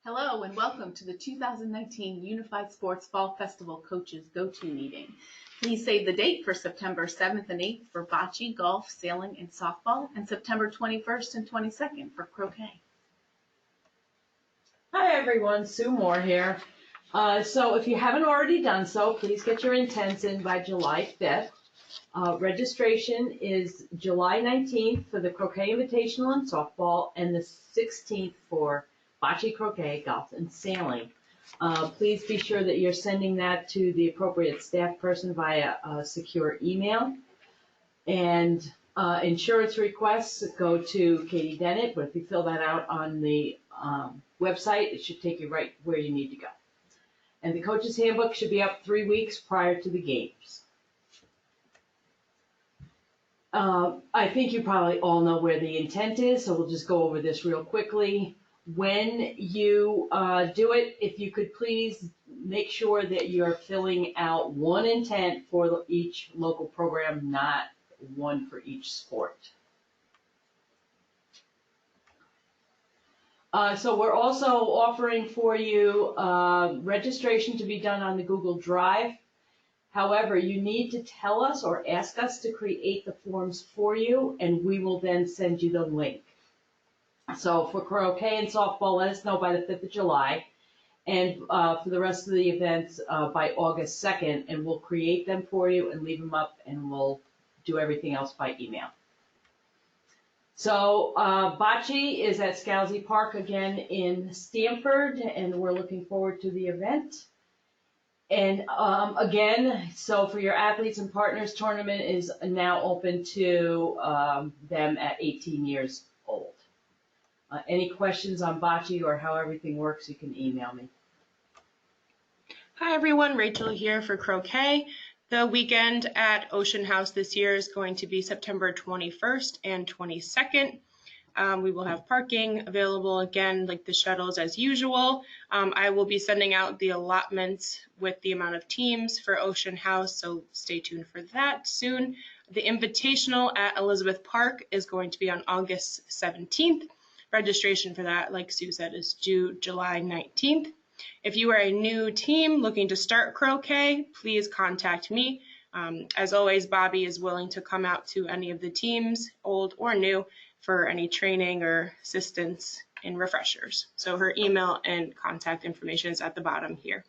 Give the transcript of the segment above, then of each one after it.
Hello and welcome to the 2019 Unified Sports Fall Festival Coaches Go-To meeting. Please save the date for September 7th and 8th for bocce, golf, sailing, and softball, and September 21st and 22nd for croquet. Hi everyone, Sue Moore here. So if you haven't already done so, please get your intents in by July 5th. Registration is July 19th for the Croquet Invitational and Softball, and the 16th for bocce, croquet, golf, and sailing. Please be sure that you're sending that to the appropriate staff person via a secure email. And insurance requests go to Katie Dennett, but if you fill that out on the website, it should take you right where you need to go. And the coach's handbook should be up 3 weeks prior to the games. I think you probably all know where the intent is, so we'll just go over this real quickly. When you do it, if you could please make sure that you're filling out one intent for each local program, not one for each sport. So we're also offering for you registration to be done on the Google Drive. However, you need to tell us or ask us to create the forms for you, and we will then send you the link. So for croquet and softball, let us know by the 5th of July. And for the rest of the events, by August 2nd, and we'll create them for you and leave them up, and we'll do everything else by email. So bocce is at Scalzi Park again in Stamford, and we're looking forward to the event. And again, so for your athletes and partners, tournament is now open to them at 18 years old. Any questions on bocce or how everything works, you can email me. Hi everyone, Rachel here for croquet. The weekend at Ocean House this year is going to be September 21st and 22nd. We will have parking available again, like the shuttles as usual. I will be sending out the allotments with the amount of teams for Ocean House, so stay tuned for that soon. The invitational at Elizabeth Park is going to be on August 17th. Registration for that, like Sue said, is due July 19th. If you are a new team looking to start croquet, please contact me. As always, Bobby is willing to come out to any of the teams, old or new, for any training or assistance in refreshers. So her email and contact information is at the bottom here.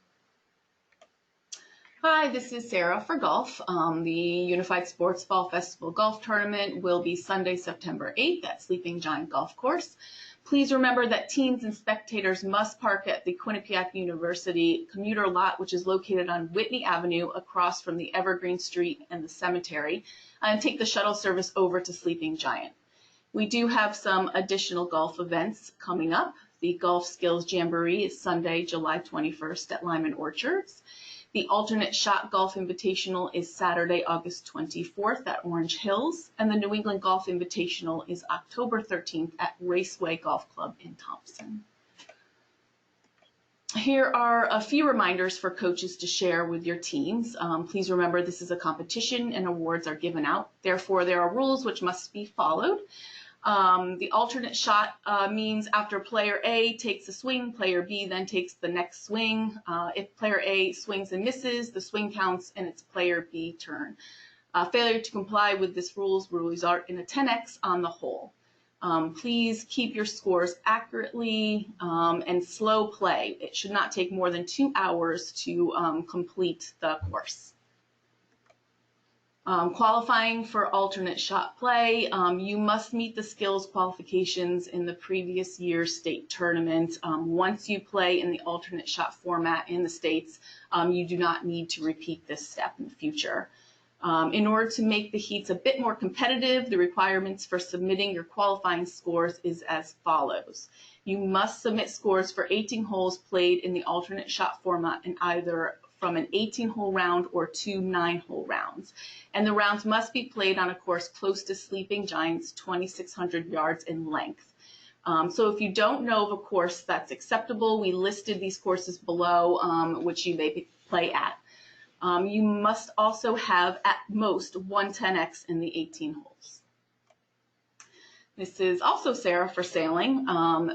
Hi, this is Sarah for golf. The Unified Sports Fall Festival Golf Tournament will be Sunday, September 8th at Sleeping Giant Golf Course. Please remember that teams and spectators must park at the Quinnipiac University commuter lot, which is located on Whitney Avenue across from the Evergreen Street and the cemetery, and take the shuttle service over to Sleeping Giant. We do have some additional golf events coming up. The Golf Skills Jamboree is Sunday, July 21st at Lyman Orchards. The Alternate Shot Golf Invitational is Saturday, August 24th at Orange Hills. And the New England Golf Invitational is October 13th at Raceway Golf Club in Thompson. Here are a few reminders for coaches to share with your teams. Please remember this is a competition and awards are given out. Therefore, there are rules which must be followed. The alternate shot means after player A takes a swing, player B then takes the next swing. If player A swings and misses, the swing counts and it's player B turn. Failure to comply with this rules will result in a 10x on the hole. Please keep your scores accurately and slow play. It should not take more than 2 hours to complete the course. Qualifying for alternate shot play, you must meet the skills qualifications in the previous year's state tournament. Once you play in the alternate shot format in the states, you do not need to repeat this step in the future. In order to make the heats a bit more competitive, the requirements for submitting your qualifying scores is as follows. You must submit scores for 18 holes played in the alternate shot format in either from an 18-hole round or 2 9-hole rounds. And the rounds must be played on a course close to Sleeping Giant's 2,600 yards in length. So if you don't know of a course that's acceptable, we listed these courses below, which you may play at. You must also have at most one 10x in the 18 holes. This is also Sarah for sailing.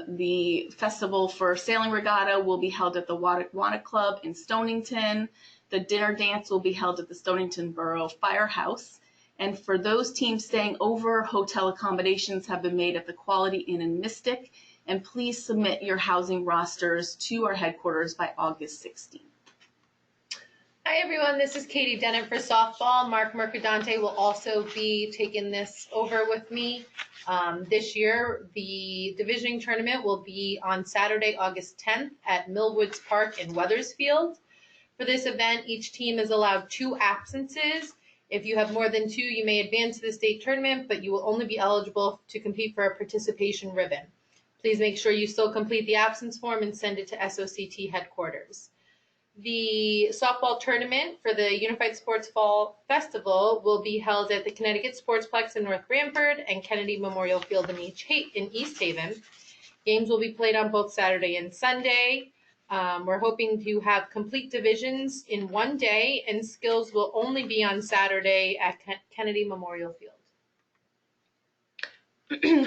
The Festival for Sailing Regatta will be held at the Wattaquatta Club in Stonington. The dinner dance will be held at the Stonington Borough Firehouse. And for those teams staying over, hotel accommodations have been made at the Quality Inn in Mystic. And please submit your housing rosters to our headquarters by August 16th. Hi everyone, this is Katie Dennett for softball. Mark Mercadante will also be taking this over with me. This year, the divisioning tournament will be on Saturday, August 10th at Millwoods Park in Wethersfield. For this event, each team is allowed 2 absences. If you have more than 2, you may advance to the state tournament, but you will only be eligible to compete for a participation ribbon. Please make sure you still complete the absence form and send it to SOCT headquarters. The softball tournament for the Unified Sports Fall Festival will be held at the Connecticut Sportsplex in North Branford and Kennedy Memorial Field in East Haven. Games will be played on both Saturday and Sunday. We're hoping to have complete divisions in one day, and skills will only be on Saturday at Kennedy Memorial Field.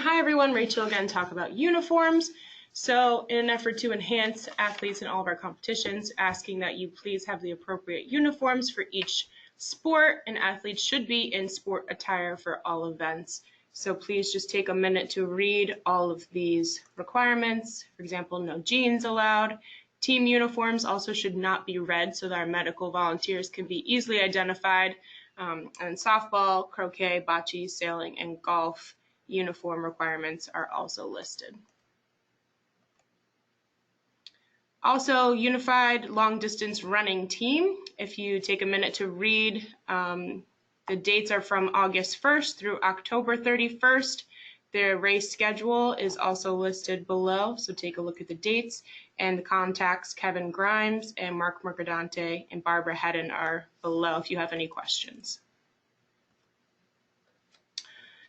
Hi everyone, Rachel again, talk about uniforms. So in an effort to enhance athletes in all of our competitions, asking that you please have the appropriate uniforms for each sport, and athletes should be in sport attire for all events. So please just take a minute to read all of these requirements. For example, no jeans allowed. Team uniforms also should not be red so that our medical volunteers can be easily identified. And softball, croquet, bocce, sailing, and golf uniform requirements are also listed. Also, unified long distance running team. If you take a minute to read, the dates are from August 1st through October 31st. Their race schedule is also listed below, so take a look at the dates. And the contacts, Kevin Grimes and Mark Mercadante and Barbara Hedden, are below if you have any questions.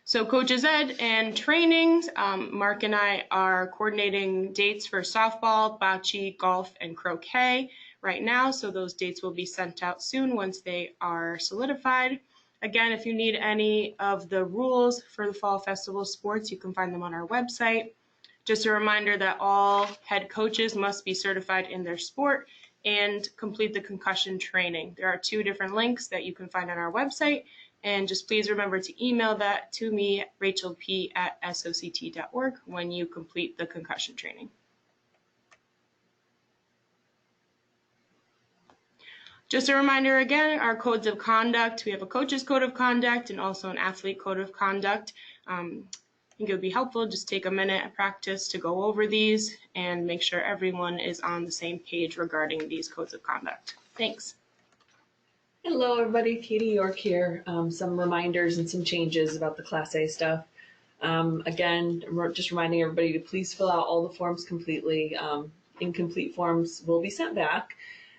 So Coaches Ed and trainings, Mark and I are coordinating dates for softball, bocce, golf, and croquet right now. So those dates will be sent out soon once they are solidified. Again, if you need any of the rules for the Fall Festival sports, you can find them on our website. Just a reminder that all head coaches must be certified in their sport and complete the concussion training. There are 2 different links that you can find on our website. And just please remember to email that to me, rachelp@soct.org, when you complete the concussion training. Just a reminder again, our codes of conduct. We have a coach's code of conduct and also an athlete code of conduct. I think it would be helpful just take a minute at practice to go over these and make sure everyone is on the same page regarding these codes of conduct. Thanks. Hello everybody, Katie York here. Some reminders and some changes about the Class A stuff. Again, just reminding everybody to please fill out all the forms completely. Incomplete forms will be sent back.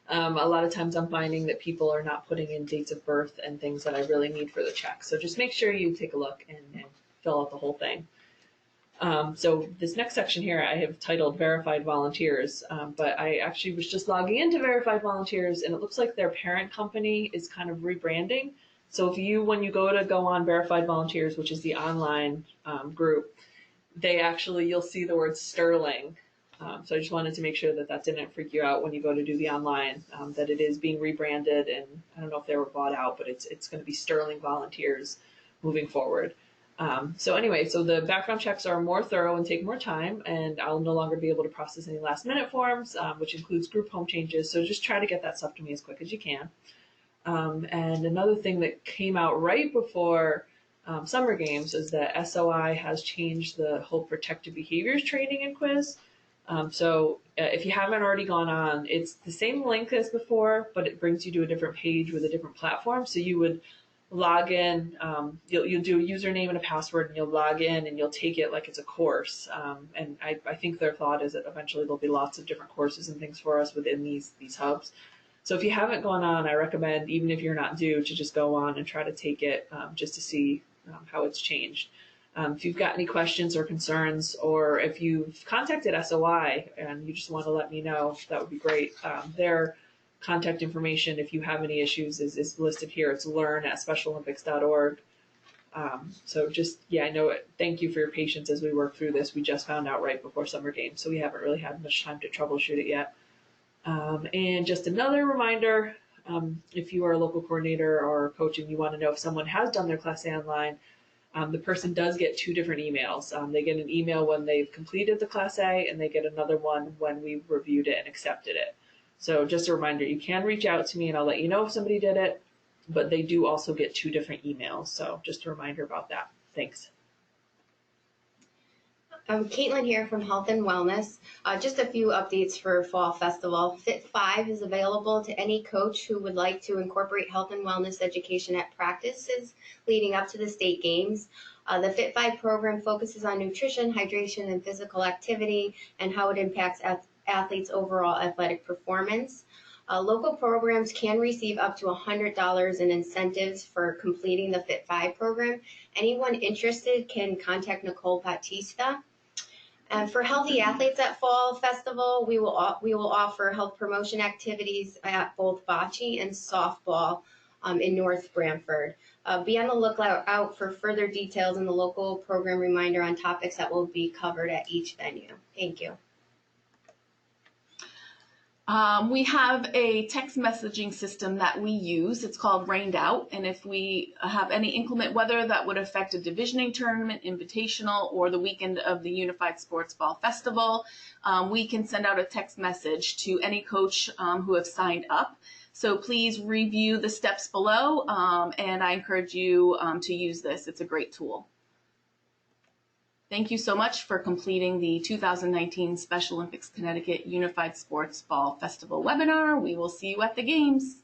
A lot of times I'm finding that people are not putting in dates of birth and things that I really need for the check. So just make sure you take a look and fill out the whole thing. So this next section here I have titled Verified Volunteers, but I actually was just logging into Verified Volunteers and it looks like their parent company is kind of rebranding. So if when you go on Verified Volunteers, which is the online group, you'll see the word Sterling. So I just wanted to make sure that didn't freak you out when you go to do the online, that it is being rebranded, and I don't know if they were bought out, but it's going to be Sterling Volunteers moving forward. So the background checks are more thorough and take more time, and I'll no longer be able to process any last minute forms, which includes group home changes. So just try to get that stuff to me as quick as you can. And another thing that came out right before summer games is that SOI has changed the whole protective behaviors training and quiz. So if you haven't already gone on, it's the same link as before, but it brings you to a different page with a different platform. So you would log in, you'll do a username and a password, and you'll log in and you'll take it like it's a course. And I think their thought is that eventually there'll be lots of different courses and things for us within these hubs. So if you haven't gone on, I recommend, even if you're not due, to just go on and try to take it just to see how it's changed. If you've got any questions or concerns, or if you've contacted SOI and you just want to let me know, that would be great. Their contact information, if you have any issues, is listed here. It's learn@specialolympics.org. So just, I know it. Thank you for your patience as we work through this. We just found out right before summer games, so we haven't really had much time to troubleshoot it yet. And just another reminder, if you are a local coordinator or coach and you want to know if someone has done their Class A online, the person does get 2 different emails. They get an email when they've completed the Class A, and they get another one when we've reviewed it and accepted it. So just a reminder, you can reach out to me and I'll let you know if somebody did it, but they do also get 2 different emails. So just a reminder about that. Thanks. Caitlin here from Health and Wellness. Just a few updates for Fall Festival. Fit 5 is available to any coach who would like to incorporate health and wellness education at practices leading up to the state games. The Fit 5 program focuses on nutrition, hydration, and physical activity and how it impacts athletes' overall athletic performance. Local programs can receive up to $100 in incentives for completing the Fit 5 program. Anyone interested can contact Nicole Batista. And for healthy athletes at Fall Festival, we will offer health promotion activities at both bocce and softball in North Branford. Be on the lookout out for further details in the local program reminder on topics that will be covered at each venue. Thank you. We have a text messaging system that we use. It's called Rained Out. And if we have any inclement weather that would affect a divisioning tournament, invitational, or the weekend of the Unified Sports Ball Festival, we can send out a text message to any coach who have signed up. So please review the steps below, and I encourage you to use this. It's a great tool. Thank you so much for completing the 2019 Special Olympics Connecticut Unified Sports Ball Festival webinar. We will see you at the games.